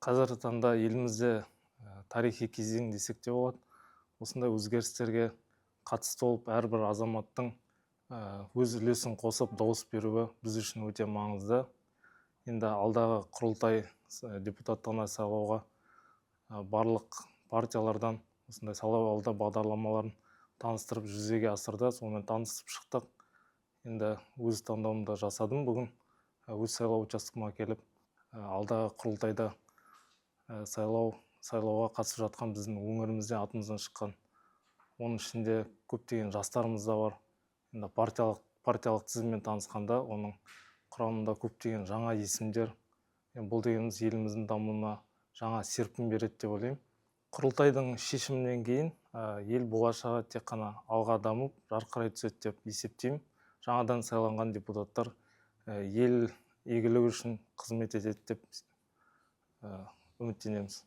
Қазіргі таңда елімізде тарихи кезең десек те болады. Осындай өзгерістерге қатысты болып, әрбір азаматтың өз үлесін қосып дауыс беруі біз үшін өте маңызды. Енді алдағы құрылтай депутаттығына сайлауға барлық партиялардан осындай сайлау алды бағдарламаларын таныстырып жүзеге асырды. Сонымен танысып шықтық. Енді өз таңдауымды жасадым бүгін. Өз сайлау учаскеме келіп, алдағы құрылтайда сайлауға қатысып жатқан біздің өңірімізде атымыздан шыққан. Оның ішінде көптеген жастарымыз да бар. Енді партиялық тізіммен танысқанда, оның құрамында көптеген жаңа есімдер. Бұл дегеніміз еліміздің дамуына жаңа серпін береді деп ойлаймын. Құрылтайдың шешімінен кейін ел болашағы тек қана алға дамып, жарқырай түседі деп есептеймін. Жаңадан сайланған депутаттар ел игілігі үшін қызмет етеді деп үміттенеміз.